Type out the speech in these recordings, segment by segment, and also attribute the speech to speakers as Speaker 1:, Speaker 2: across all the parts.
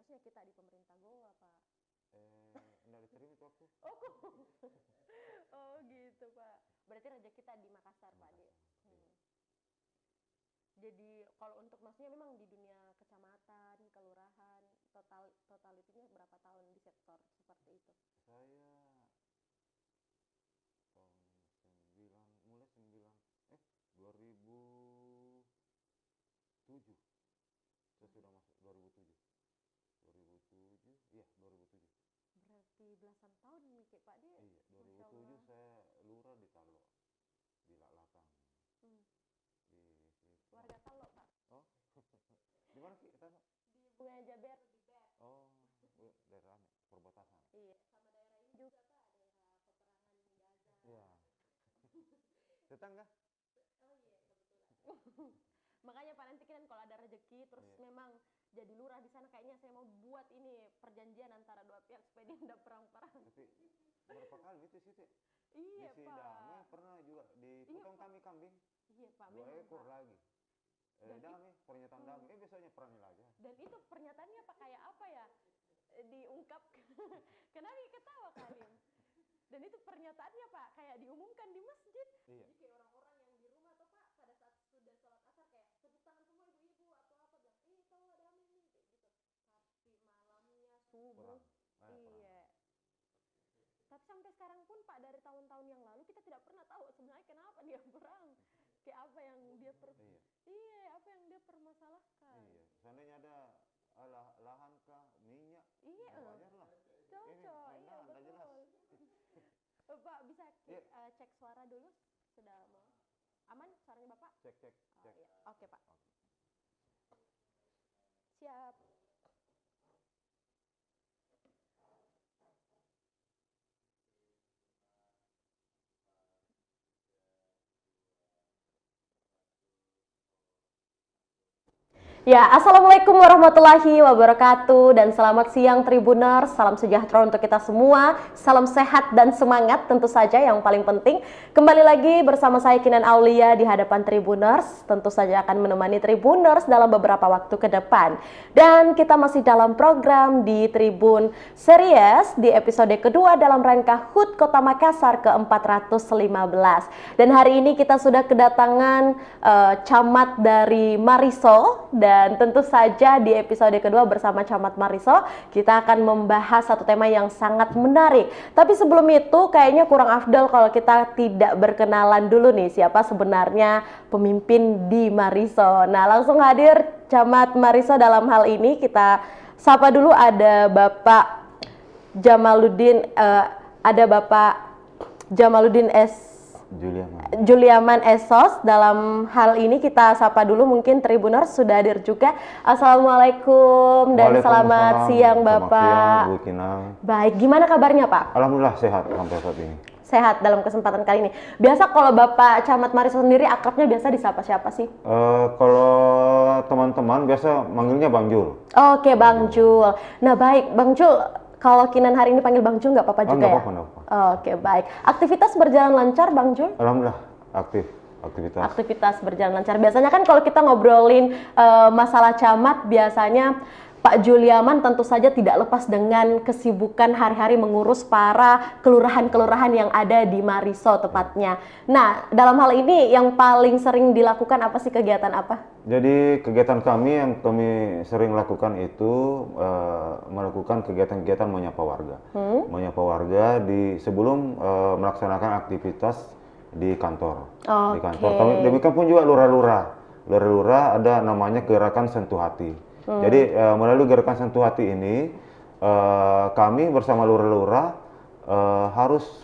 Speaker 1: harusnya kita di pemerintah Goa, Pak.
Speaker 2: Enggak diterima tuh aku.
Speaker 1: Oh gitu, Pak. Berarti raja kita di Makassar, Pak. Jadi kalau untuk maksudnya memang di dunia kecamatan, kelurahan, totalitinya berapa tahun di sektor seperti itu?
Speaker 2: Saya tahun 2007. Saya sudah masuk 2007. 2007, iya 2007.
Speaker 1: Berarti belasan tahun nih, Pak dia.
Speaker 2: Iya, 2007 saya lurah di Talo, di Lakang.
Speaker 1: Warga Talo, Pak.
Speaker 2: Oh, di mana sih Talo?
Speaker 1: Di Bunga Jaber.
Speaker 2: Oh, daerah perbatasan.
Speaker 1: Iya, sama daerah ini juga, Pak, daerah peperangan Gaza.
Speaker 2: Iya. Tetangga?
Speaker 1: Oh iya, kebetulan. Makanya Pak nanti kan kalau ada rezeki terus memang jadi lurah di sana, kayaknya saya mau buat ini perjanjian antara dua pihak supaya dia tidak perang-perang.
Speaker 2: Tapi berapa kali itu sih, Teh?
Speaker 1: Iya,
Speaker 2: di
Speaker 1: Pak.
Speaker 2: Sidame pernah juga dipotong kami kambing.
Speaker 1: Iya, Pak.
Speaker 2: 2 ekor
Speaker 1: Pak.
Speaker 2: lagi. Damai, pernyataan damai. Besoknya perang aja.
Speaker 1: Dan itu pernyataannya Pak kayak apa ya? Diungkap. Kenapa ketawa Karim? Dan itu pernyataannya Pak kayak diumumkan di masjid.
Speaker 2: Iya.
Speaker 1: Jadi kayak orang-orang yang di rumah tuh Pak pada saat sudah sholat asar kayak tepuk tangan semua ibu-ibu atau apa bilang, tahu ada damai nih kayak gitu. Tapi malamnya subuh. Iya. Tapi sampai sekarang pun Pak, dari tahun-tahun yang lalu kita tidak pernah tahu sebenarnya kenapa dia perang. Kayak apa yang dia apa yang dia permasalahkan.
Speaker 2: Iya. Seandainya ada lahan kah, minyak,
Speaker 1: iya,
Speaker 2: wajar lah.
Speaker 1: Cocok, iya betul. Jelas. Pak bisa cek suara dulu, sudah mau aman suaranya Bapak?
Speaker 2: Cek.
Speaker 1: Iya. Oke Pak. Siap. Ya, Assalamualaikum warahmatullahi wabarakatuh dan selamat siang Tribuners, salam sejahtera untuk kita semua, salam sehat dan semangat tentu saja yang paling penting. Kembali lagi bersama saya Kinan Aulia di hadapan Tribuners, tentu saja akan menemani Tribuners dalam beberapa waktu ke depan. Dan kita masih dalam program di Tribun Series di episode kedua dalam rangka HUT Kota Makassar ke-415. Dan hari ini kita sudah kedatangan camat dari Mariso. Dan tentu saja di episode kedua bersama Camat Mariso kita akan membahas satu tema yang sangat menarik. Tapi sebelum itu kayaknya kurang afdal kalau kita tidak berkenalan dulu nih siapa sebenarnya pemimpin di Mariso. Nah langsung hadir Camat Mariso dalam hal ini, kita sapa dulu. Ada Bapak Jamaluddin, Juliaman Esos. Dalam hal ini kita sapa dulu, mungkin Tribuners sudah hadir juga. Assalamualaikum dan selamat siang Bapak.
Speaker 2: Selamat siang Bu Kinang.
Speaker 1: Baik, gimana kabarnya Pak?
Speaker 2: Alhamdulillah sehat sampai saat ini.
Speaker 1: Sehat dalam kesempatan kali ini. Biasa kalau Bapak Camat Mariso sendiri akrabnya biasa disapa siapa sih?
Speaker 2: Kalau teman-teman biasa manggilnya Bang Jul.
Speaker 1: Oke, Bang Jul. Nah baik Bang Jul, kalau Kinan hari ini panggil Bang Jul nggak apa-apa juga ya?
Speaker 2: Enggak apa-apa.
Speaker 1: Oke, baik. Aktivitas berjalan lancar Bang Jul?
Speaker 2: Alhamdulillah aktif.
Speaker 1: Aktivitas berjalan lancar. Biasanya kan kalau kita ngobrolin masalah camat, biasanya Pak Juliaman tentu saja tidak lepas dengan kesibukan hari-hari mengurus para kelurahan-kelurahan yang ada di Mariso tepatnya. Nah, dalam hal ini yang paling sering dilakukan apa sih, kegiatan apa?
Speaker 2: Jadi kegiatan kami yang kami sering lakukan itu melakukan kegiatan-kegiatan menyapa warga. Menyapa warga sebelum melaksanakan aktivitas di kantor. Di kantor. Kami demikian pun juga lurah-lurah. Lurah-lurah ada namanya gerakan sentuh hati. Jadi melalui gerakan sentuh hati ini kami bersama lurah-lurah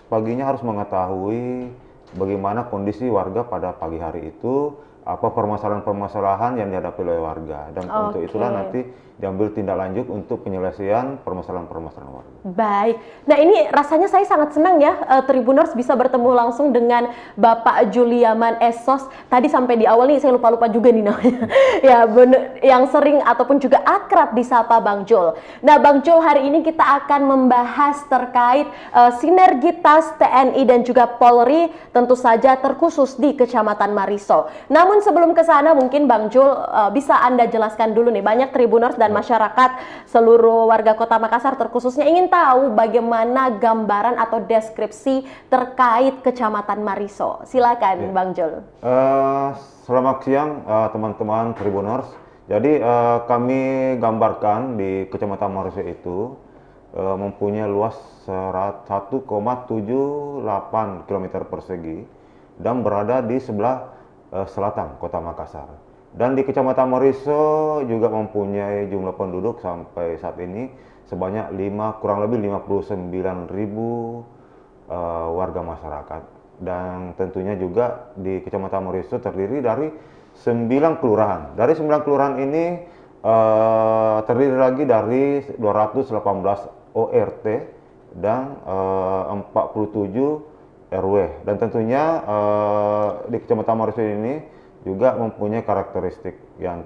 Speaker 2: paginya harus mengetahui bagaimana kondisi warga pada pagi hari itu, apa permasalahan-permasalahan yang dihadapi oleh warga, dan untuk itulah nanti diambil tindak lanjut untuk penyelesaian permasalahan-permasalahan warga.
Speaker 1: Baik, nah ini rasanya saya sangat senang ya Tribuners bisa bertemu langsung dengan Bapak Juliaman Esos. Tadi sampai di awal nih saya lupa-lupa juga nih namanya. Ya bener, yang sering ataupun juga akrab disapa Bang Jul. Nah Bang Jul, hari ini kita akan membahas terkait sinergitas TNI dan juga Polri, tentu saja terkhusus di Kecamatan Mariso. Namun namun sebelum ke sana mungkin Bang Jul bisa Anda jelaskan dulu nih, banyak Tribuners dan masyarakat seluruh warga Kota Makassar terkhususnya ingin tahu bagaimana gambaran atau deskripsi terkait Kecamatan Mariso. Silakan Bang Jul.
Speaker 2: Selamat siang teman-teman Tribuners. Jadi kami gambarkan di Kecamatan Mariso itu mempunyai luas 1,78 km persegi dan berada di sebelah selatan Kota Makassar. Dan di Kecamatan Mariso juga mempunyai jumlah penduduk sampai saat ini sebanyak kurang lebih 59.000 warga masyarakat. Dan tentunya juga di Kecamatan Mariso terdiri dari 9 kelurahan. Dari 9 kelurahan ini terdiri lagi dari 218 ORT dan 47 RW. Dan tentunya di Kecamatan Mariso ini juga mempunyai karakteristik yang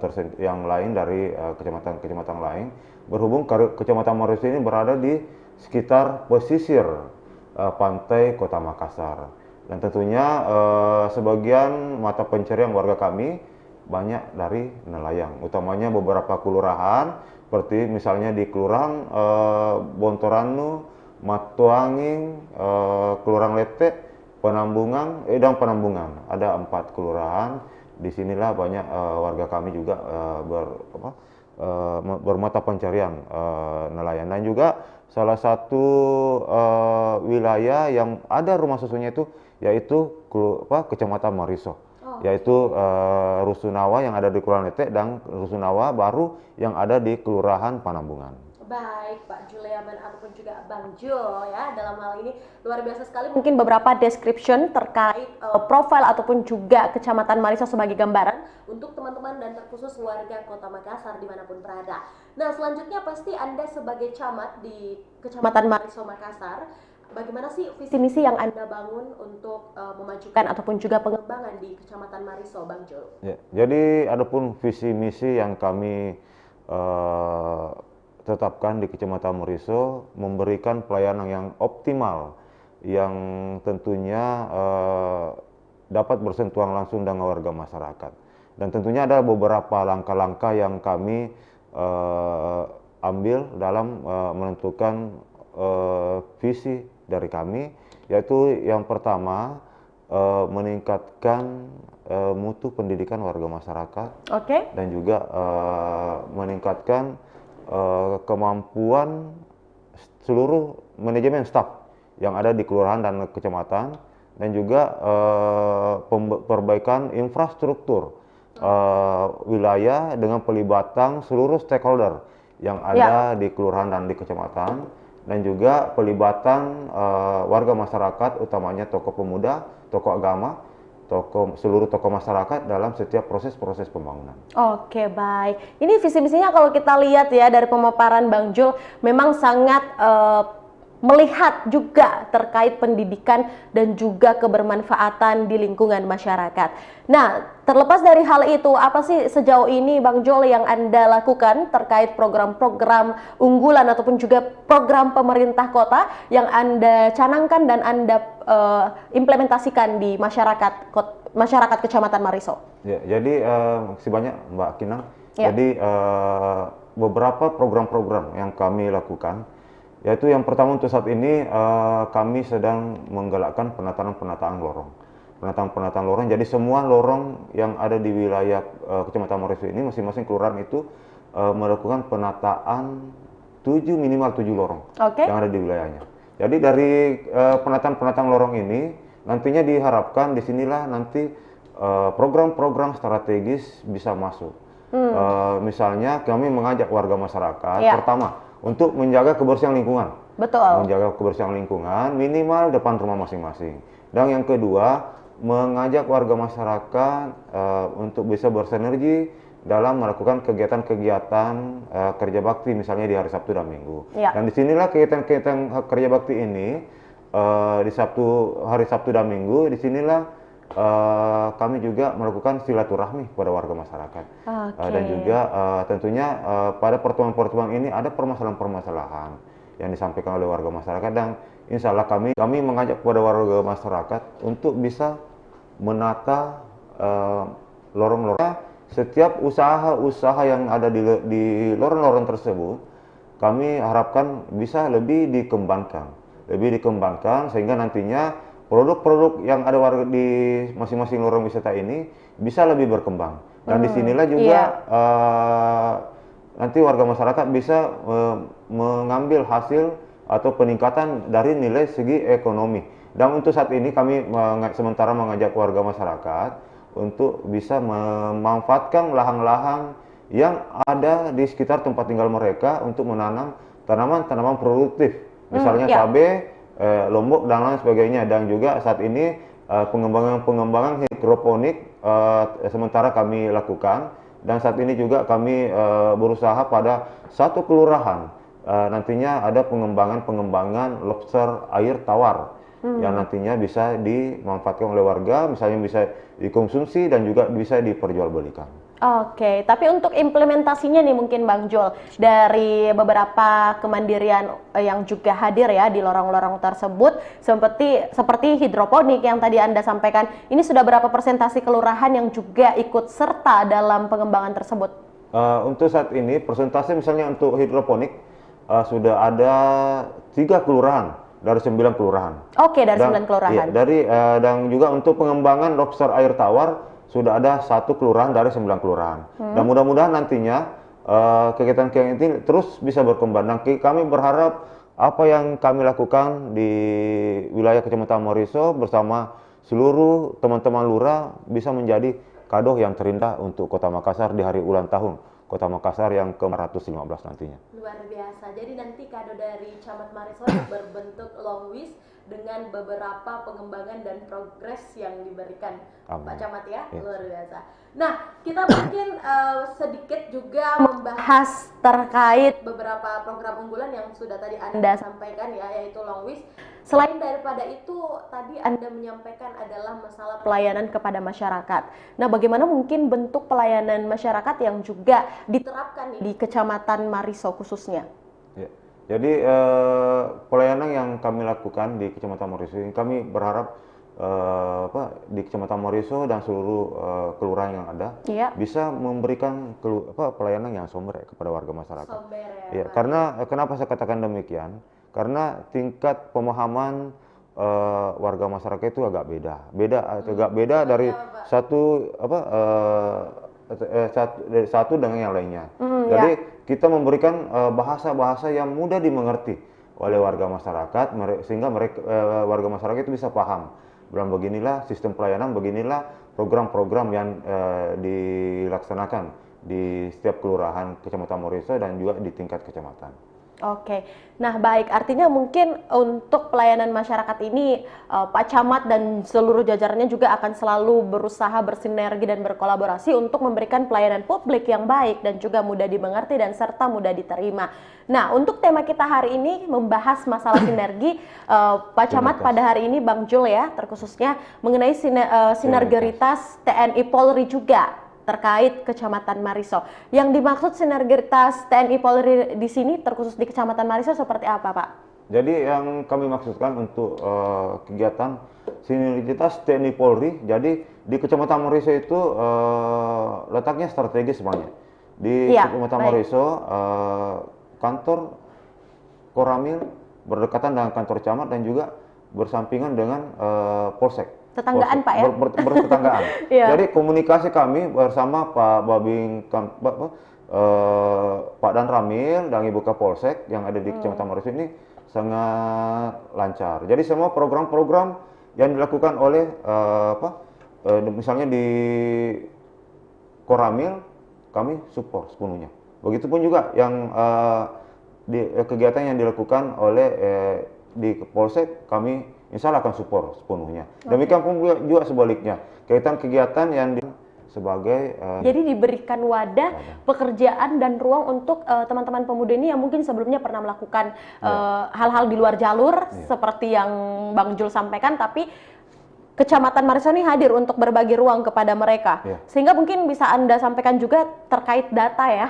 Speaker 2: lain dari kecamatan-kecamatan lain. Berhubung Kecamatan Mariso ini berada di sekitar pesisir pantai Kota Makassar. Dan tentunya sebagian mata pencarian warga kami banyak dari nelayan, utamanya beberapa kelurahan seperti misalnya di Kelurahan Bontoranu, Matuanging, Kelurahan Lete, Penambungan dan Penambungan. Ada 4 kelurahan. Disinilah banyak warga kami juga bermata pencarian nelayan. Dan juga salah satu wilayah yang ada rumah susunya itu yaitu Kecamatan Mariso, yaitu Rusunawa yang ada di Kelurahan Lete dan Rusunawa baru yang ada di Kelurahan Panambungan.
Speaker 1: Baik Pak Juliaman ataupun juga Bang Jul ya, dalam hal ini luar biasa sekali mungkin beberapa description terkait profil ataupun juga Kecamatan Mariso sebagai gambaran untuk teman-teman dan terkhusus warga Kota Makassar dimanapun berada. Nah selanjutnya pasti Anda sebagai camat di Kecamatan Mariso Makassar, bagaimana sih visi misi yang Anda bangun untuk memajukan ataupun juga pengembangan di Kecamatan Mariso, Bang Jul?
Speaker 2: Ya, jadi adapun visi misi yang kami tetapkan di Kecamatan Mariso, memberikan pelayanan yang optimal, yang tentunya dapat bersentuhan langsung dengan warga masyarakat. Dan tentunya ada beberapa langkah-langkah yang kami ambil dalam menentukan visi dari kami, yaitu yang pertama meningkatkan mutu pendidikan warga masyarakat, dan juga meningkatkan kemampuan seluruh manajemen staf yang ada di kelurahan dan kecamatan, dan juga perbaikan infrastruktur wilayah dengan pelibatan seluruh stakeholder yang ada di kelurahan dan di kecamatan, dan juga pelibatan warga masyarakat, utamanya tokoh pemuda, tokoh agama, seluruh tokoh masyarakat dalam setiap proses-proses pembangunan.
Speaker 1: Oke, baik. Ini visi misinya kalau kita lihat ya dari pemaparan Bang Jul memang sangat melihat juga terkait pendidikan dan juga kebermanfaatan di lingkungan masyarakat. Nah, terlepas dari hal itu, apa sih sejauh ini Bang Jul yang Anda lakukan terkait program-program unggulan ataupun juga program pemerintah kota yang Anda canangkan dan Anda implementasikan di masyarakat Kecamatan Mariso?
Speaker 2: Ya, jadi makasih banyak Mbak Kinang.
Speaker 1: Ya.
Speaker 2: Jadi beberapa program-program yang kami lakukan, yaitu yang pertama untuk saat ini kami sedang menggalakkan penataan lorong. Penataan lorong, jadi semua lorong yang ada di wilayah Kecamatan Mariso ini, masing-masing kelurahan itu melakukan penataan minimal 7 lorong yang ada di wilayahnya. Jadi dari penataan lorong ini nantinya diharapkan disinilah nanti program-program strategis bisa masuk. Misalnya kami mengajak warga masyarakat pertama untuk menjaga kebersihan lingkungan.
Speaker 1: Betul.
Speaker 2: Menjaga kebersihan lingkungan minimal depan rumah masing-masing. Dan yang kedua, mengajak warga masyarakat untuk bisa bersinergi dalam melakukan kegiatan-kegiatan kerja bakti, misalnya di hari Sabtu dan Minggu. Dan disinilah kegiatan-kegiatan kerja bakti ini di hari Sabtu dan Minggu, disinilah kami juga melakukan silaturahmi kepada warga masyarakat. Dan juga tentunya pada pertemuan-pertemuan ini ada permasalahan-permasalahan yang disampaikan oleh warga masyarakat, dan insya Allah kami mengajak kepada warga masyarakat untuk bisa menata lorong-lorong. Setiap usaha-usaha yang ada di lorong-lorong tersebut, kami harapkan bisa lebih dikembangkan sehingga nantinya produk-produk yang ada warga di masing-masing lorong wisata ini bisa lebih berkembang. Dan disinilah juga nanti warga masyarakat bisa mengambil hasil atau peningkatan dari nilai segi ekonomi. Dan untuk saat ini kami sementara mengajak warga masyarakat untuk bisa memanfaatkan lahan-lahan yang ada di sekitar tempat tinggal mereka untuk menanam tanaman-tanaman produktif, misalnya cabai, lombok dan lain sebagainya. Dan juga saat ini pengembangan hidroponik sementara kami lakukan, dan saat ini juga kami berusaha pada satu kelurahan nantinya ada pengembangan lobster air tawar yang nantinya bisa dimanfaatkan oleh warga, misalnya bisa dikonsumsi dan juga bisa diperjualbelikan.
Speaker 1: Oke, tapi untuk implementasinya nih mungkin Bang Jul, dari beberapa kemandirian yang juga hadir ya di lorong-lorong tersebut, seperti hidroponik yang tadi Anda sampaikan, ini sudah berapa persentase kelurahan yang juga ikut serta dalam pengembangan tersebut?
Speaker 2: Untuk saat ini persentase misalnya untuk hidroponik sudah ada 3 kelurahan dari 9 kelurahan.
Speaker 1: Oke, dari 9 kelurahan.
Speaker 2: Iya, dan juga untuk pengembangan lobster air tawar sudah ada 1 kelurahan dari 9 kelurahan. Dan mudah-mudahan nantinya kegiatan-kegiatan ini terus bisa berkembang. Dan kami berharap apa yang kami lakukan di wilayah Kecamatan Mariso bersama seluruh teman-teman lurah bisa menjadi kado yang terindah untuk Kota Makassar di hari ulang tahun Kota Makassar yang ke-115 nantinya.
Speaker 1: Luar biasa. Jadi nanti kado dari Camat Mariso berbentuk long wish dengan beberapa pengembangan dan progres yang diberikan. Amin. Pak Camat ya, luar biasa. Nah, kita mungkin sedikit juga membahas terkait beberapa program unggulan yang sudah tadi Anda sampaikan ya, yaitu long wish. Selain daripada itu, tadi Anda menyampaikan adalah masalah pelayanan kepada masyarakat. Nah, bagaimana mungkin bentuk pelayanan masyarakat yang juga diterapkan di Kecamatan Mariso khususnya?
Speaker 2: Ya. Jadi pelayanan yang kami lakukan di Kecamatan Mariso ini, kami berharap di Kecamatan Mariso dan seluruh kelurahan yang ada bisa memberikan pelayanan yang somber kepada warga masyarakat.
Speaker 1: Somber
Speaker 2: ya, karena kenapa saya katakan demikian? Karena tingkat pemahaman warga masyarakat itu agak beda dari satu dengan yang lainnya. Jadi kita memberikan bahasa-bahasa yang mudah dimengerti oleh warga masyarakat, sehingga warga masyarakat itu bisa paham. Dan beginilah sistem pelayanan, beginilah program-program yang dilaksanakan di setiap kelurahan Kecamatan Mariso dan juga di tingkat kecamatan.
Speaker 1: Oke, nah baik, artinya mungkin untuk pelayanan masyarakat ini Pak Camat dan seluruh jajarannya juga akan selalu berusaha bersinergi dan berkolaborasi untuk memberikan pelayanan publik yang baik dan juga mudah dimengerti dan serta mudah diterima. Nah, untuk tema kita hari ini membahas masalah sinergi, Pak Camat pada hari ini Bang Jul ya, terkhususnya mengenai sinergitas TNI Polri juga terkait Kecamatan Mariso. Yang dimaksud sinergitas TNI Polri di sini terkhusus di Kecamatan Mariso seperti apa, Pak?
Speaker 2: Jadi yang kami maksudkan untuk kegiatan sinergitas TNI Polri, jadi di Kecamatan Mariso itu letaknya strategis semuanya. Di Kecamatan Mariso kantor Koramil berdekatan dengan kantor camat dan juga bersampingan dengan Polsek.
Speaker 1: Tetanggaan Pak ya?
Speaker 2: Bertetanggaan. Jadi komunikasi kami bersama Pak Babing, Pak Dan Ramil dan Ibu Kapolsek yang ada di Kecamatan Mariso ini sangat lancar. Jadi semua program-program yang dilakukan oleh misalnya di Koramil kami support sepenuhnya. Begitupun juga yang kegiatan yang dilakukan oleh di Polsek kami insya Allah akan support sepenuhnya. Demikian pun juga sebaliknya, kegiatan yang sebagai
Speaker 1: jadi diberikan wadah pekerjaan dan ruang untuk teman-teman pemuda ini yang mungkin sebelumnya pernah melakukan hal-hal di luar jalur seperti yang Bang Jul sampaikan, tapi Kecamatan Mariso ini hadir untuk berbagi ruang kepada mereka, sehingga mungkin bisa Anda sampaikan juga terkait data ya,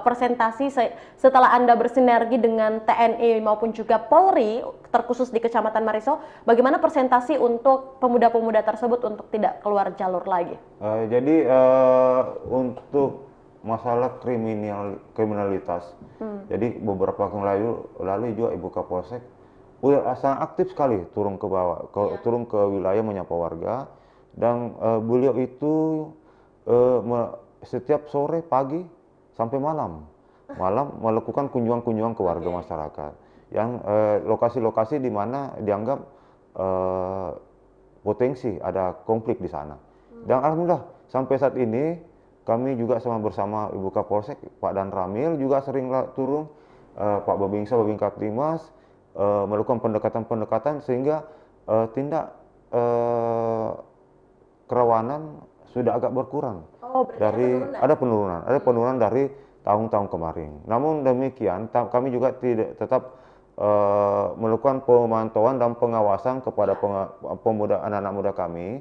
Speaker 1: presentasi setelah Anda bersinergi dengan TNI maupun juga Polri, terkhusus di Kecamatan Mariso, bagaimana presentasi untuk pemuda-pemuda tersebut untuk tidak keluar jalur lagi?
Speaker 2: Jadi untuk masalah kriminalitas, jadi beberapa waktu lalu juga Ibu Kapolsek sangat aktif sekali turun ke bawah, turun ke wilayah menyapa warga, dan beliau itu setiap sore, pagi sampai malam melakukan kunjungan-kunjungan ke warga masyarakat yang lokasi-lokasi di mana dianggap potensi ada konflik di sana. Dan alhamdulillah sampai saat ini kami juga bersama Ibu Kapolsek, Pak Dan Ramil juga sering turun, Pak Babingsa, Babin Kaptimas, melakukan pendekatan-pendekatan sehingga tindak kerawanan sudah agak berkurang. Dari ada penurunan dari tahun-tahun kemarin. Namun demikian kami juga tetap melakukan pemantauan dan pengawasan kepada pemuda, anak-anak muda kami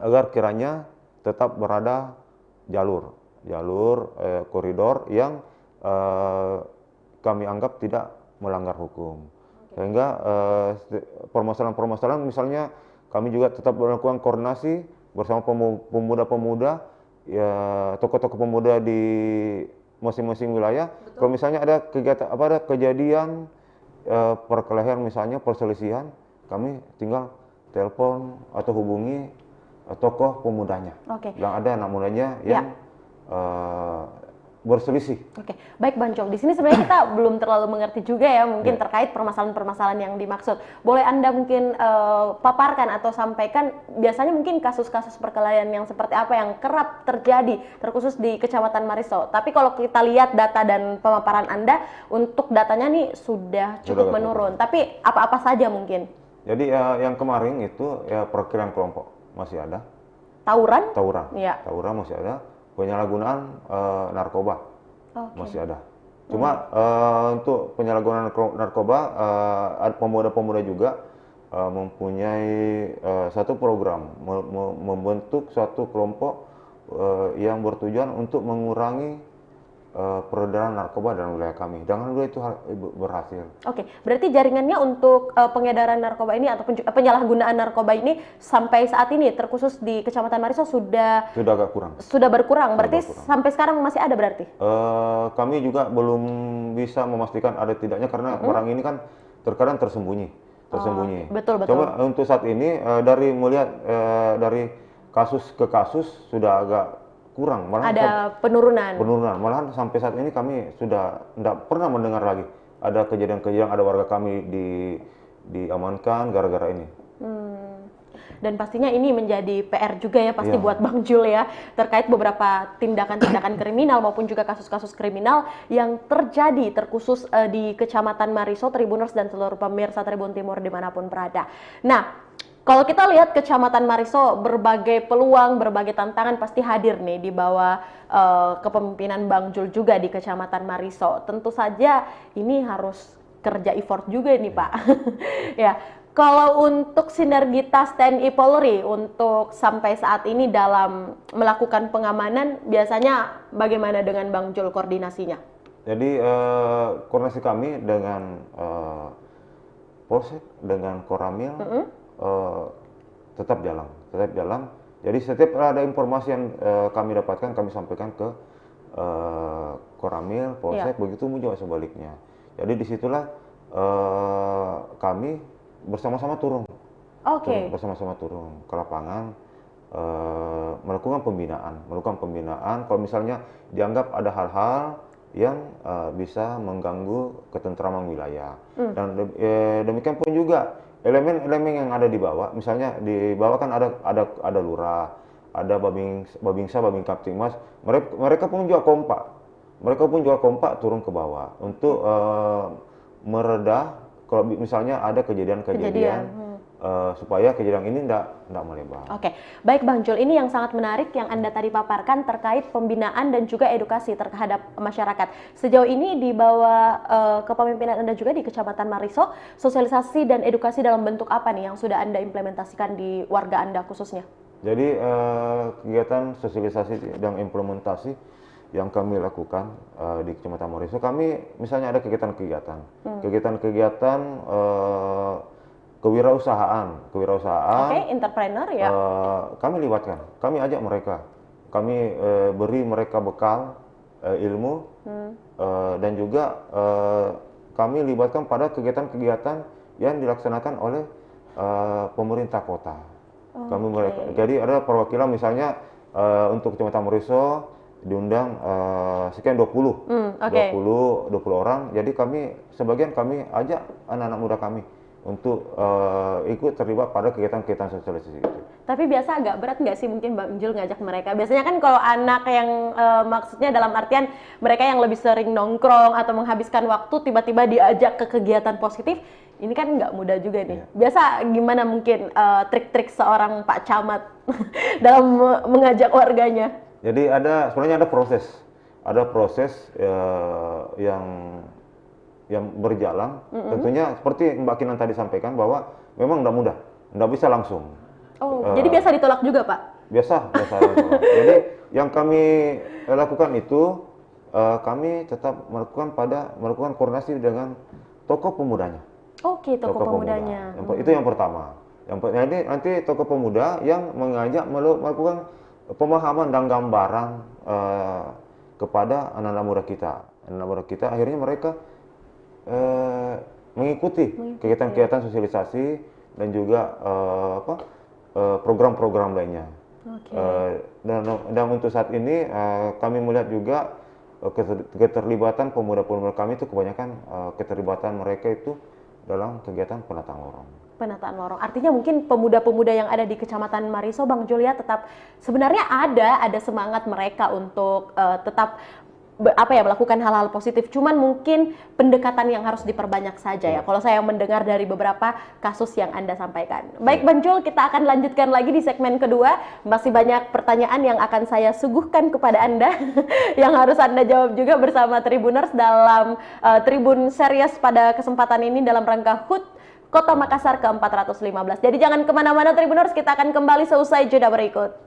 Speaker 2: agar kiranya tetap berada jalur koridor yang kami anggap tidak melanggar hukum. Sehingga permasalahan-permasalahan misalnya kami juga tetap melakukan koordinasi bersama pemuda-pemuda, ya, tokoh-tokoh pemuda di masing-masing wilayah. Kalau misalnya ada kegiatan ada kejadian perkelahian, misalnya perselisihan, kami tinggal telepon atau hubungi tokoh pemudanya. Yang ada anak mudanya yang berselisih.
Speaker 1: Baik Bang Jol, di sini sebenarnya kita belum terlalu mengerti juga ya mungkin terkait permasalahan-permasalahan yang dimaksud. Boleh Anda mungkin paparkan atau sampaikan biasanya mungkin kasus-kasus perkelahian yang seperti apa yang kerap terjadi terkhusus di Kecamatan Mariso. Tapi kalau kita lihat data dan pemaparan Anda, untuk datanya nih sudah cukup menurun. Tapi apa-apa saja mungkin?
Speaker 2: Jadi yang kemarin itu ya perkiraan kelompok masih ada.
Speaker 1: Tawuran?
Speaker 2: Tawuran masih ada. Penyalahgunaan narkoba masih ada. Cuma untuk penyalahgunaan narkoba, pemuda-pemuda juga mempunyai satu program membentuk suatu kelompok yang bertujuan untuk mengurangi peredaran narkoba dalam wilayah kami. Dan alhamdulillah itu berhasil.
Speaker 1: Berarti jaringannya untuk pengedaran narkoba ini ataupun penyalahgunaan narkoba ini sampai saat ini terkhusus di Kecamatan Mariso sudah
Speaker 2: agak kurang.
Speaker 1: Sudah berkurang. Berarti sampai sekarang masih ada berarti?
Speaker 2: Kami juga belum bisa memastikan ada tidaknya karena orang ini kan terkadang tersembunyi.
Speaker 1: Betul.
Speaker 2: Cuma untuk saat ini dari melihat dari kasus ke kasus sudah agak kurang,
Speaker 1: malahan ada penurunan.
Speaker 2: Malahan sampai saat ini kami sudah tidak pernah mendengar lagi ada kejadian-kejadian ada warga kami diamankan gara-gara ini.
Speaker 1: Dan pastinya ini menjadi PR juga ya pasti buat Bang Jul ya, terkait beberapa tindakan-tindakan kriminal maupun juga kasus-kasus kriminal yang terjadi terkhusus di Kecamatan Mariso, Tribuners dan seluruh pemirsa Tribun Timur dimanapun berada. Nah, kalau kita lihat Kecamatan Mariso, berbagai peluang, berbagai tantangan pasti hadir nih di bawah kepemimpinan Bang Jul juga di Kecamatan Mariso. Tentu saja ini harus kerja effort juga nih Pak. Ya, kalau untuk sinergitas TNI Polri untuk sampai saat ini dalam melakukan pengamanan, biasanya bagaimana dengan Bang Jul koordinasinya?
Speaker 2: Jadi koordinasi kami dengan Polsek, dengan Koramil, tetap jalan. Jadi setiap ada informasi yang kami dapatkan, kami sampaikan ke Koramil, Polsek, begitu juga sebaliknya. Jadi disitulah kami bersama-sama turun ke lapangan, melakukan pembinaan. Kalau misalnya dianggap ada hal-hal yang bisa mengganggu ketentraman wilayah, dan demikian pun juga elemen-elemen yang ada di bawah, misalnya di bawah kan ada lurah, ada babingsa, babin kaptimas, mereka pun juga kompak turun ke bawah untuk meredah kalau misalnya ada kejadian-kejadian supaya kejadian ini tidak melebar.
Speaker 1: Oke, baik Bang Jul, ini yang sangat menarik yang Anda tadi paparkan terkait pembinaan dan juga edukasi terhadap masyarakat. Sejauh ini di bawah kepemimpinan Anda juga di Kecamatan Mariso, sosialisasi dan edukasi dalam bentuk apa nih yang sudah Anda implementasikan di warga Anda khususnya?
Speaker 2: Jadi kegiatan sosialisasi dan implementasi yang kami lakukan di Kecamatan Mariso, kami misalnya ada kegiatan-kegiatan kewirausahaan.
Speaker 1: Oke, entrepreneur ya.
Speaker 2: Kami libatkan, kami ajak mereka, kami beri mereka bekal ilmu dan juga kami libatkan pada kegiatan-kegiatan yang dilaksanakan oleh pemerintah kota. Jadi ada perwakilan misalnya untuk Kecamatan Mariso diundang sekian 20 orang. Jadi sebagian kami ajak anak-anak muda kami untuk ikut terlibat pada kegiatan-kegiatan sosialisasi itu.
Speaker 1: Tapi biasa agak berat nggak sih mungkin Bang Jul ngajak mereka? Biasanya kan kalau anak yang maksudnya dalam artian mereka yang lebih sering nongkrong atau menghabiskan waktu tiba-tiba diajak ke kegiatan positif, ini kan nggak mudah juga nih. Biasa gimana mungkin trik-trik seorang Pak Camat dalam mengajak warganya?
Speaker 2: Jadi sebenarnya ada proses yang berjalan. Tentunya seperti Mbak Kinan tadi sampaikan bahwa memang tidak mudah, tidak bisa langsung.
Speaker 1: Jadi biasa ditolak juga Pak?
Speaker 2: Biasa ditolak. Jadi yang kami lakukan itu kami tetap melakukan koordinasi dengan tokoh pemudanya.
Speaker 1: Oke, tokoh pemudanya.
Speaker 2: Itu yang pertama. Jadi nanti tokoh pemuda yang mengajak melakukan pemahaman dan gambaran kepada anak-anak muda kita. Anak-anak muda kita akhirnya mereka mengikuti kegiatan-kegiatan sosialisasi dan juga program-program lainnya. Dan untuk saat ini kami melihat juga keterlibatan pemuda-pemuda kami itu kebanyakan keterlibatan mereka itu dalam kegiatan penataan lorong.
Speaker 1: Penataan lorong. Artinya mungkin pemuda-pemuda yang ada di Kecamatan Mariso, Bang Julia, tetap sebenarnya ada semangat mereka untuk tetap melakukan hal-hal positif. Cuman mungkin pendekatan yang harus diperbanyak saja ya. Kalau saya mendengar dari beberapa kasus yang Anda sampaikan. Baik Bang Jul, kita akan lanjutkan lagi di segmen kedua. Masih banyak pertanyaan yang akan saya suguhkan kepada Anda yang harus Anda jawab juga bersama Tribuners dalam Tribun Series pada kesempatan ini dalam rangka HUT Kota Makassar ke-415. Jadi jangan kemana-mana Tribuners, kita akan kembali seusai jeda berikut.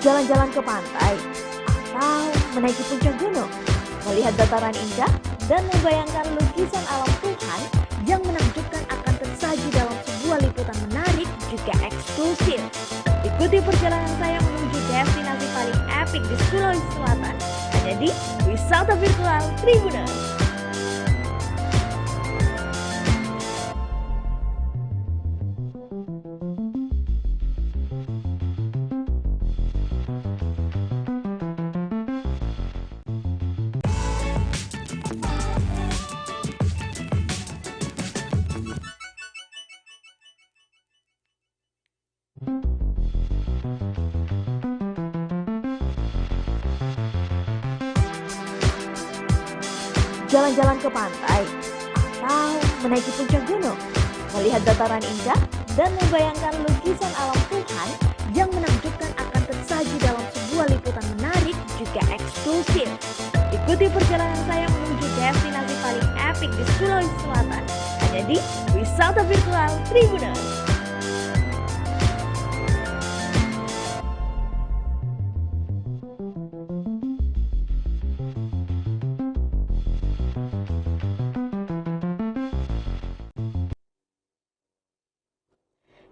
Speaker 3: Jalan-jalan ke pantai, atau menaiki puncak gunung, melihat dataran indah, dan membayangkan lukisan alam Tuhan yang menakjubkan akan tersaji dalam sebuah liputan menarik juga eksklusif. Ikuti perjalanan saya menuju epik di Sulawesi Selatan. Hanya di Wisata Virtual Tribuners. Jalan-jalan ke pantai atau menaiki puncak gunung, melihat dataran indah dan membayangkan lukisan alam Tuhan yang menakjubkan akan tersaji dalam sebuah liputan menarik juga eksklusif. Ikuti perjalanan saya menuju destinasi paling epik di Sulawesi Selatan hanya di Wisata Virtual Tribuners.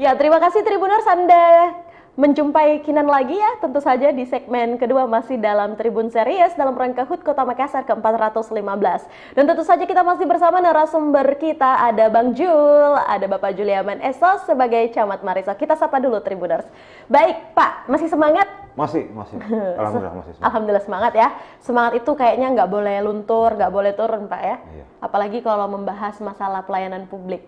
Speaker 1: Ya, terima kasih Tribuners, Anda menjumpai Kinan lagi ya, tentu saja di segmen kedua masih dalam Tribun Series dalam rangka HUT Kota Makassar ke-415. Dan tentu saja kita masih bersama narasumber kita, ada Bang Jul, ada Bapak Juliaman Esos sebagai Camat Mariso. Kita sapa dulu Tribuners. Baik Pak, masih semangat?
Speaker 2: Masih. Alhamdulillah masih semangat.
Speaker 1: Alhamdulillah semangat ya. Semangat itu kayaknya nggak boleh luntur, nggak boleh turun Pak ya.
Speaker 2: Iya.
Speaker 1: Apalagi kalau membahas masalah pelayanan publik.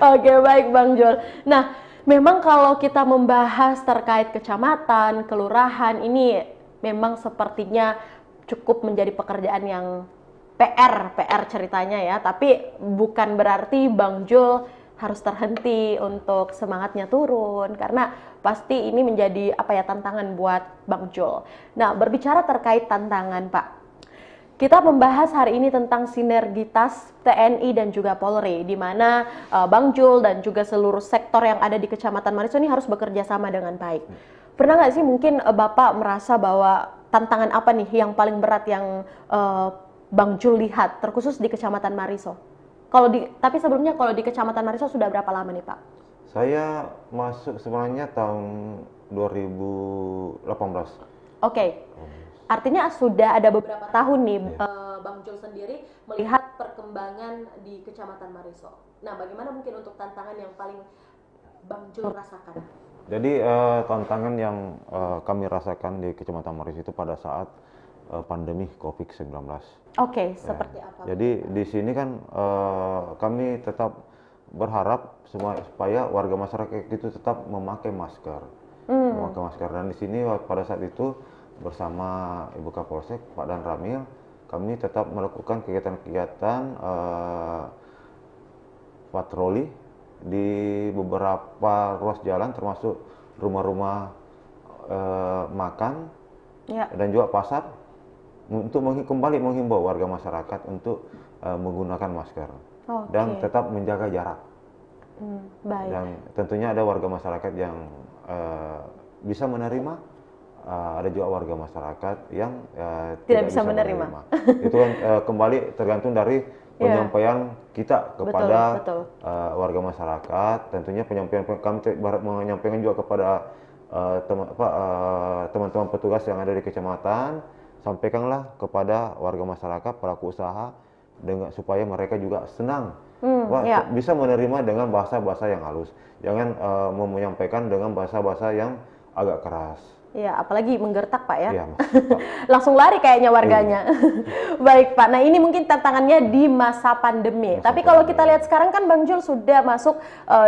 Speaker 1: Oke, baik Bang Jul. Nah, memang kalau kita membahas terkait kecamatan, kelurahan, ini memang sepertinya cukup menjadi pekerjaan yang PR ceritanya ya. Tapi bukan berarti Bang Jul harus terhenti untuk semangatnya turun, karena pasti ini menjadi tantangan buat Bang Jul. Nah, berbicara terkait tantangan Pak, kita membahas hari ini tentang sinergitas TNI dan juga Polri, di mana Bang Jul dan juga seluruh sektor yang ada di Kecamatan Mariso ini harus bekerja sama dengan baik. Pernah nggak sih mungkin Bapak merasa bahwa tantangan apa nih yang paling berat yang Bang Jul lihat, terkhusus di Kecamatan Mariso? Tapi sebelumnya kalau di Kecamatan Mariso sudah berapa lama nih Pak?
Speaker 2: Saya masuk sebenarnya tahun 2018.
Speaker 1: Oke. Artinya sudah ada beberapa tahun nih Bang Jul sendiri melihat perkembangan di Kecamatan Mariso. Nah, bagaimana mungkin untuk tantangan yang paling Bang Jul rasakan?
Speaker 2: Jadi tantangan yang kami rasakan di Kecamatan Mariso itu pada saat pandemi COVID-19.
Speaker 1: Oke, seperti apa?
Speaker 2: Jadi di sini kan kami tetap berharap supaya warga masyarakat itu tetap memakai masker. Memakai masker, dan di sini pada saat itu bersama Ibu Kapolsek, Pak Dan Ramil, kami tetap melakukan kegiatan-kegiatan patroli di beberapa ruas jalan, termasuk rumah-rumah makan dan juga pasar, untuk kembali menghimbau warga masyarakat untuk menggunakan masker dan tetap menjaga jarak.
Speaker 1: Baik.
Speaker 2: Dan tentunya ada warga masyarakat yang bisa menerima, ada juga warga masyarakat yang tidak bisa menerima. Itu kan kembali tergantung dari penyampaian kita kepada
Speaker 1: betul.
Speaker 2: Warga masyarakat. Tentunya penyampaian kami menyampaikan juga kepada teman-teman petugas yang ada di kecamatan. Sampaikanlah kepada warga masyarakat, pelaku usaha, supaya mereka juga senang, bisa menerima dengan bahasa-bahasa yang halus. Jangan menyampaikan dengan bahasa-bahasa yang agak keras.
Speaker 1: Ya, apalagi menggertak Pak ya.
Speaker 2: Iya,
Speaker 1: langsung lari kayaknya warganya. Baik Pak, nah ini mungkin tantangannya di masa pandemi. Tapi kalau kita lihat sekarang kan Bang Jul sudah masuk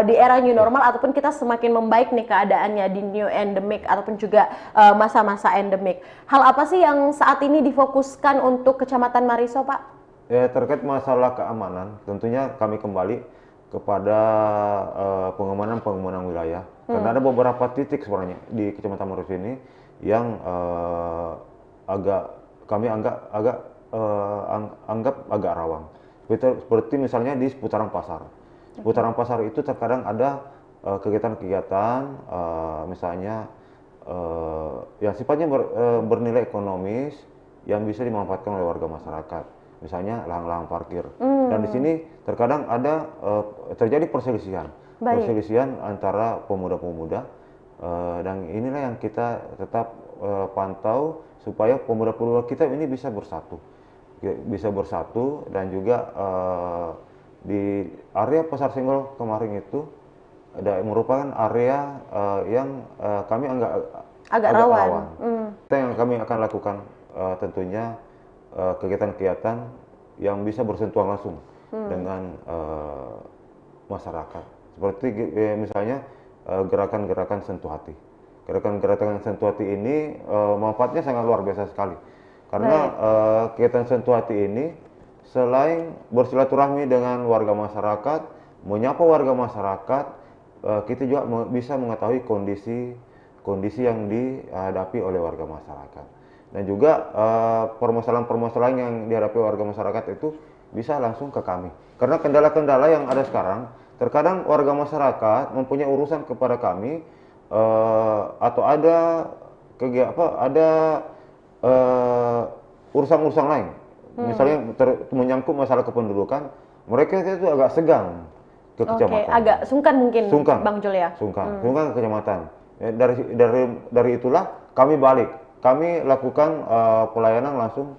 Speaker 1: di era new normal, ataupun kita semakin membaik nih keadaannya di new endemic ataupun juga masa-masa endemik. Hal apa sih yang saat ini difokuskan untuk Kecamatan Mariso Pak?
Speaker 2: Ya, terkait masalah keamanan, tentunya kami kembali kepada pengamanan wilayah. Karena ada beberapa titik sebenarnya di Kecamatan Mariso ini yang kami anggap agak rawan. Seperti misalnya di seputaran pasar. Seputaran pasar itu terkadang ada kegiatan-kegiatan misalnya yang sifatnya bernilai ekonomis yang bisa dimanfaatkan oleh warga masyarakat. Misalnya lahan-lahan parkir. Dan di sini terkadang ada terjadi perselisihan antara pemuda-pemuda Dan inilah yang kita tetap pantau supaya pemuda-pemuda kita ini bisa bersatu, dan juga di area Pasar Senggol kemarin itu merupakan area yang kami agak rawan. Kita yang kami akan lakukan tentunya kegiatan-kegiatan yang bisa bersentuhan langsung dengan masyarakat. Seperti misalnya gerakan-gerakan sentuh hati. Gerakan-gerakan sentuh hati ini manfaatnya sangat luar biasa sekali. Karena kegiatan sentuh hati ini selain bersilaturahmi dengan warga masyarakat, menyapa warga masyarakat, kita juga bisa mengetahui kondisi yang dihadapi oleh warga masyarakat. Dan juga permasalahan-permasalahan yang dihadapi warga masyarakat itu bisa langsung ke kami. Karena kendala-kendala yang ada sekarang, terkadang warga masyarakat mempunyai urusan kepada kami, atau ada urusan-urusan lain. Misalnya menyangkut masalah kependudukan, mereka itu agak segan ke kecamatan.
Speaker 1: Agak sungkan mungkin, Bang Jul ya?
Speaker 2: Sungkan ke kecamatan. Dari itulah kami lakukan pelayanan langsung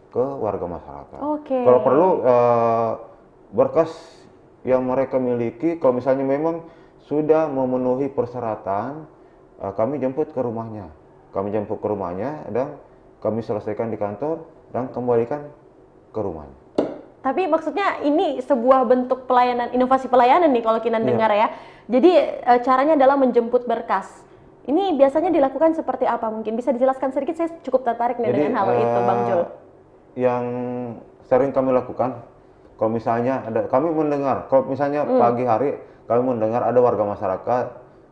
Speaker 2: ke warga masyarakat. Kalau perlu berkas yang mereka miliki, kalau misalnya memang sudah memenuhi persyaratan, kami jemput ke rumahnya. Dan kami selesaikan di kantor dan kembalikan ke rumahnya.
Speaker 1: Tapi maksudnya ini sebuah bentuk pelayanan, inovasi pelayanan nih kalau Kinan dengar ya. Jadi caranya adalah menjemput berkas. Ini biasanya dilakukan seperti apa mungkin? Bisa dijelaskan sedikit, saya cukup tertarik nih dengan hal itu, Bang Jul.
Speaker 2: Yang sering kami lakukan, kalau misalnya kami mendengar, kalau misalnya pagi hari kami mendengar ada warga masyarakat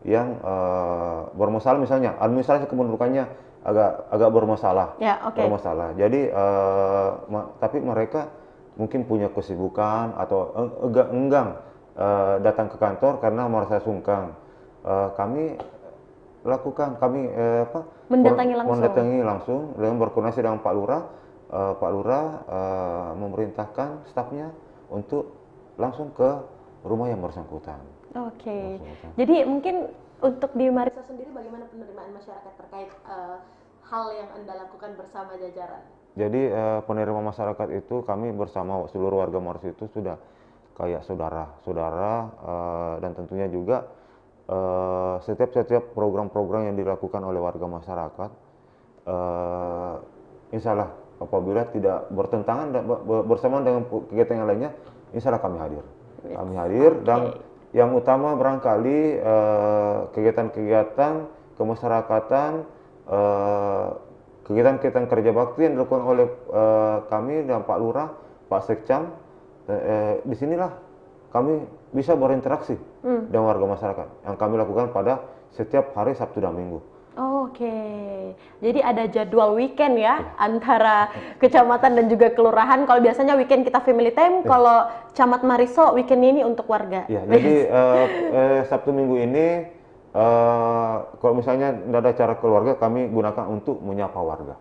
Speaker 2: yang bermasalah, misalnya administrasi kependudukannya agak bermasalah. Bermasalah. Jadi tapi mereka mungkin punya kesibukan atau enggang datang ke kantor karena merasa sungkan. Kami mendatangi langsung dengan berkoordinasi dengan Pak Lurah. Pak Lurah memerintahkan stafnya untuk langsung ke rumah yang bersangkutan.
Speaker 1: Jadi mungkin untuk di Mariso sendiri bagaimana penerimaan masyarakat terkait hal yang Anda lakukan bersama jajaran?
Speaker 2: Jadi penerimaan masyarakat itu kami bersama seluruh warga Mariso itu sudah kayak saudara, dan tentunya juga setiap program-program yang dilakukan oleh warga masyarakat, insya Allah apabila tidak bertentangan bersamaan dengan kegiatan yang lainnya, insya Allah kami hadir. Dan yang utama barangkali kegiatan-kegiatan kemasyarakatan, kegiatan-kegiatan kerja bakti yang dilakukan oleh kami dan Pak Lurah, Pak Sekcam, disinilah kami bisa berinteraksi dengan warga masyarakat yang kami lakukan pada setiap hari Sabtu dan Minggu.
Speaker 1: Jadi ada jadwal weekend ya antara kecamatan dan juga kelurahan. Kalau biasanya weekend kita family time, kalau Camat Mariso weekend ini untuk warga.
Speaker 2: Jadi Sabtu Minggu ini kalau misalnya tidak ada acara keluarga, kami gunakan untuk menyapa warga.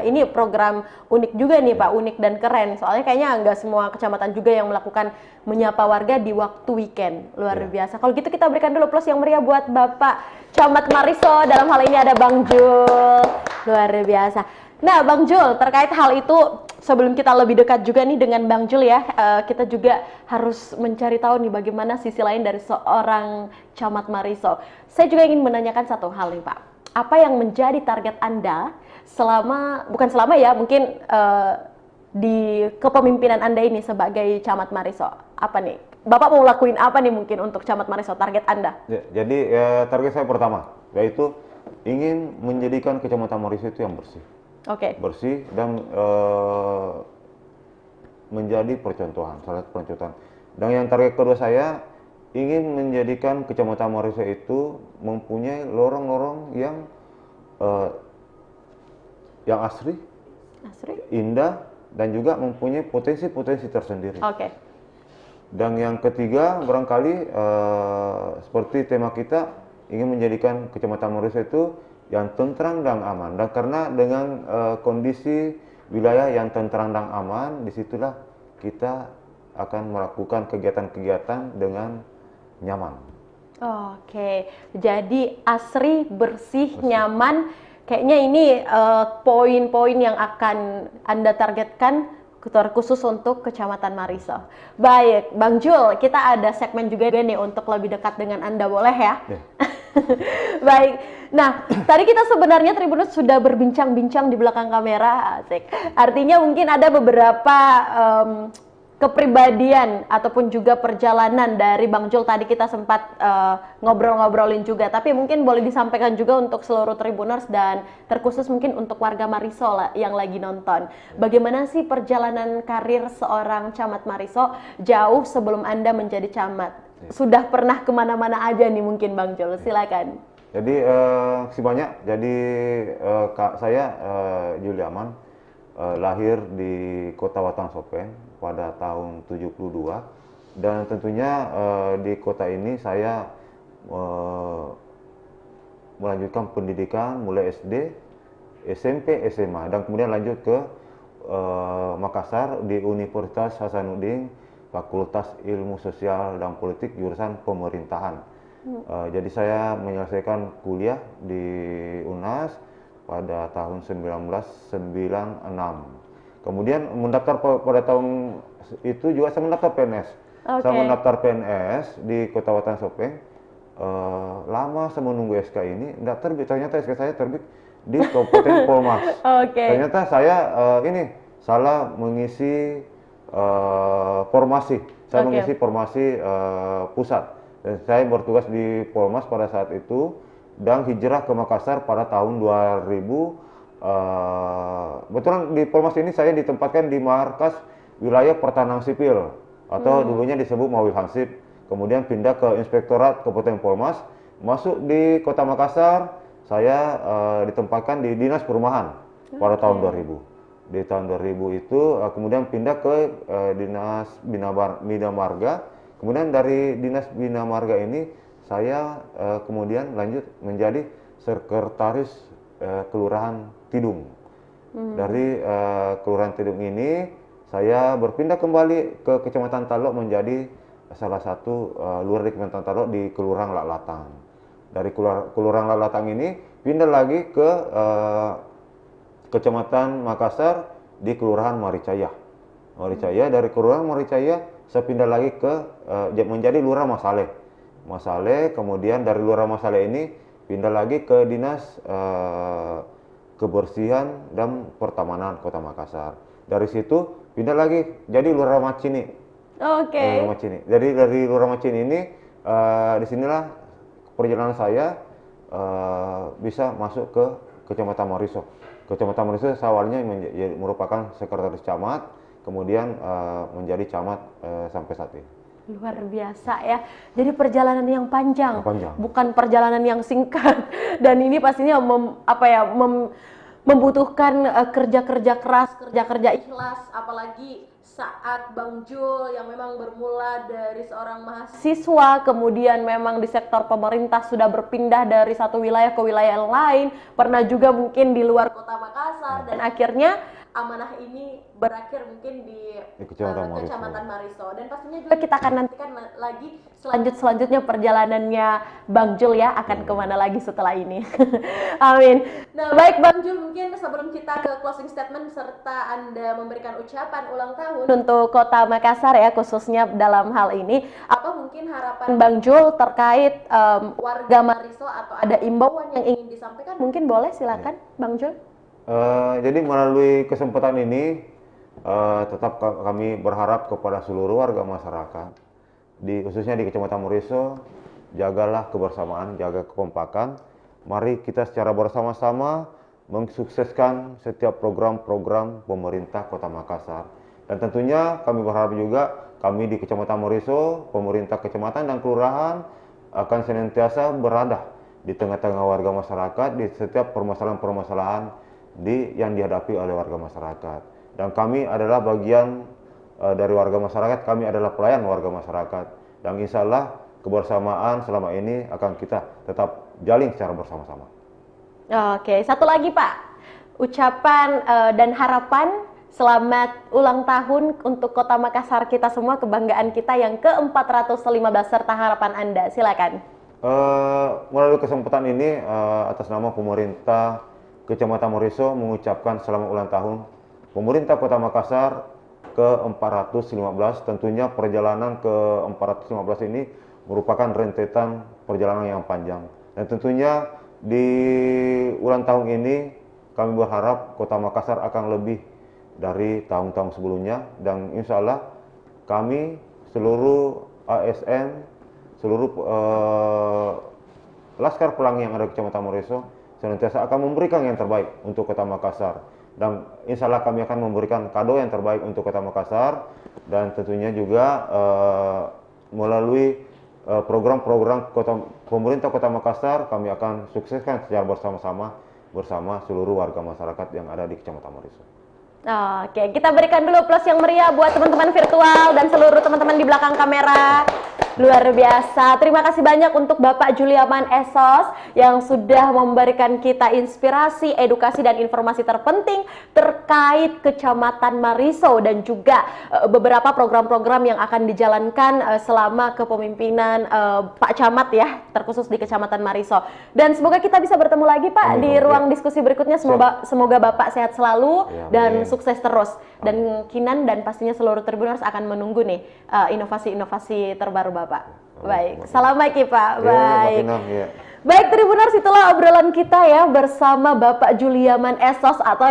Speaker 2: Ini program unik juga nih Pak, unik dan keren. Soalnya kayaknya nggak semua kecamatan juga yang melakukan menyapa warga di waktu weekend. Luar biasa. Kalau gitu kita berikan dulu plus yang meriah buat Bapak Camat Mariso. Dalam hal ini ada Bang Jul. Luar biasa. Nah Bang Jul, terkait hal itu, sebelum kita lebih dekat juga nih dengan Bang Jul ya, kita juga harus mencari tahu nih bagaimana sisi lain dari seorang Camat Mariso. Saya juga ingin menanyakan satu hal nih Pak. Apa yang menjadi target Anda mungkin di kepemimpinan Anda ini sebagai Camat Mariso? Apa nih? Bapak mau lakuin apa nih mungkin untuk Camat Mariso, target Anda? Jadi target saya pertama, yaitu ingin menjadikan Kecamatan Mariso itu yang bersih. Bersih dan menjadi percontohan, salah satu percontohan. Dan yang target kedua saya ingin menjadikan Kecamatan Mariso itu mempunyai lorong-lorong yang asri, indah, dan juga mempunyai potensi-potensi tersendiri. Dan yang ketiga barangkali seperti tema kita ingin menjadikan Kecamatan Mariso itu yang tentram dan aman. Dan karena dengan kondisi wilayah yang tentram dan aman, disitulah kita akan melakukan kegiatan-kegiatan dengan nyaman.
Speaker 1: Oke, jadi asri, bersih, nyaman. Kayaknya ini poin-poin yang akan Anda targetkan terkhusus untuk Kecamatan Mariso. Baik, Bang Jul, kita ada segmen juga nih untuk lebih dekat dengan Anda, boleh ya?
Speaker 2: Ya.
Speaker 1: Baik, nah tadi kita sebenarnya Tribuners sudah berbincang-bincang di belakang kamera, asik. Artinya mungkin ada beberapa kepribadian ataupun juga perjalanan dari Bang Jul tadi kita sempat ngobrol-ngobrolin juga, tapi mungkin boleh disampaikan juga untuk seluruh Tribuners dan terkhusus mungkin untuk warga Mariso yang lagi nonton. Bagaimana sih perjalanan karir seorang camat Mariso jauh sebelum Anda menjadi camat? Sudah pernah kemana-mana aja nih mungkin Bang Jul, silakan.
Speaker 2: Jadi banyak. Jadi saya Juliaman lahir di Kota Watang Sopeng pada tahun 72, dan tentunya di kota ini saya melanjutkan pendidikan mulai SD, SMP, SMA, dan kemudian lanjut ke Makassar di Universitas Hasanuddin, Fakultas Ilmu Sosial dan Politik, jurusan Pemerintahan. Jadi saya menyelesaikan kuliah di UNAS pada tahun 1996. Kemudian mendaftar pada tahun itu juga saya mendaftar PNS. Saya mendaftar PNS di Kota Watang Sopeng. Lama saya menunggu SK ini, tidak terbit. Ternyata SK saya terbit di Kabupaten Polmas. Ternyata saya ini salah mengisi formasi. Saya mengisi formasi pusat. Dan saya bertugas di Polmas pada saat itu dan hijrah ke Makassar pada tahun 2000. Betulan di Polmas ini saya ditempatkan di markas wilayah pertahanan sipil atau dulunya disebut Mawil Hansip. Kemudian pindah ke Inspektorat Kabupaten Polmas, masuk di Kota Makassar. Saya ditempatkan di Dinas Perumahan pada tahun 2000. Di tahun 2000 itu kemudian pindah ke Dinas Bina Marga. Kemudian dari Dinas Bina Marga ini saya kemudian lanjut menjadi sekretaris Kelurahan Tidung. Dari Kelurahan Tidung ini saya berpindah kembali ke Kecamatan Talok menjadi salah satu lurah di Kecamatan Talok di Kelurahan Laklatang. Dari Kelurahan Laklatang ini pindah lagi ke Kecamatan Makassar di Kelurahan Maricaya. Dari Kelurahan Maricaya saya pindah lagi ke menjadi Lurah Masale. Kemudian dari Lurah Masale ini pindah lagi ke Dinas Kebersihan dan Pertamanan Kota Makassar. Dari situ pindah lagi jadi Lurah Macini. Jadi dari Lurah Macini ini disinilah perjalanan saya bisa masuk ke Kecamatan Mariso. Kecamatan Mariso saya awalnya merupakan sekretaris camat, kemudian menjadi camat sampai saat ini.
Speaker 1: Luar biasa ya. Jadi perjalanan yang panjang, bukan perjalanan yang singkat. Dan ini pastinya membutuhkan kerja-kerja keras, kerja-kerja ikhlas, apalagi saat Bang Jul yang memang bermula dari seorang mahasiswa, kemudian memang di sektor pemerintah sudah berpindah dari satu wilayah ke wilayah lain, pernah juga mungkin di luar Kota Makassar, dan akhirnya amanah ini berakhir mungkin di Kecamatan Mariso. Dan pastinya juga kita akan nantikan lagi selanjutnya perjalanannya Bang Jul ya, akan kemana lagi setelah ini. Amin. Nah baik Bang Jul, mungkin sebelum kita ke closing statement serta Anda memberikan ucapan ulang tahun untuk Kota Makassar ya, khususnya dalam hal ini, apa mungkin harapan Bang Jul terkait warga Mariso atau ada imbauan yang ingin disampaikan? Mungkin boleh, silakan Bang Jul.
Speaker 2: Jadi melalui kesempatan ini tetap kami berharap kepada seluruh warga masyarakat, khususnya di Kecamatan Mariso, jagalah kebersamaan, jaga kekompakan. Mari kita secara bersama-sama mensukseskan setiap program-program pemerintah Kota Makassar. Dan tentunya kami berharap juga kami di Kecamatan Mariso, pemerintah kecamatan dan kelurahan akan senantiasa berada di tengah-tengah warga masyarakat di setiap permasalahan-permasalahan yang dihadapi oleh warga masyarakat. Dan kami adalah bagian dari warga masyarakat, kami adalah pelayan warga masyarakat. Dan insya Allah kebersamaan selama ini akan kita tetap jalin secara bersama-sama.
Speaker 1: Oke, satu lagi Pak, ucapan dan harapan selamat ulang tahun untuk Kota Makassar kita semua, kebanggaan kita yang ke-415 serta harapan Anda, silakan.
Speaker 2: Melalui kesempatan ini atas nama pemerintah Kecamatan Moriso mengucapkan selamat ulang tahun pemerintah Kota Makassar ke-415. Tentunya perjalanan ke-415 ini merupakan rentetan perjalanan yang panjang. Dan tentunya di ulang tahun ini kami berharap Kota Makassar akan lebih dari tahun-tahun sebelumnya. Dan insya Allah kami seluruh ASN, seluruh Laskar Pelangi yang ada di Kecamatan Moriso senantiasa akan memberikan yang terbaik untuk Kota Makassar. Dan insya Allah kami akan memberikan kado yang terbaik untuk Kota Makassar. Dan tentunya juga melalui program-program pemerintah Kota Makassar kami akan sukseskan secara bersama-sama bersama seluruh warga masyarakat yang ada di Kecamatan Moriso.
Speaker 1: Oke, kita berikan dulu plus yang meriah buat teman-teman virtual dan seluruh teman-teman di belakang kamera. Luar biasa. Terima kasih banyak untuk Bapak Juliaman Esos yang sudah memberikan kita inspirasi, edukasi, dan informasi terpenting terkait Kecamatan Moriso dan juga beberapa program-program yang akan dijalankan selama kepemimpinan Pak Camat ya, terkhusus di Kecamatan Moriso. Dan semoga kita bisa bertemu lagi Pak di ruang diskusi berikutnya. Semoga Bapak sehat selalu dan sukses terus. Dan Kinan dan pastinya seluruh Tribuners akan menunggu nih inovasi-inovasi terbaru Bapak. Baik, salam lagi Pak. Baik. Baik Tribuners, itulah obrolan kita ya bersama Bapak Juliaman Esos atau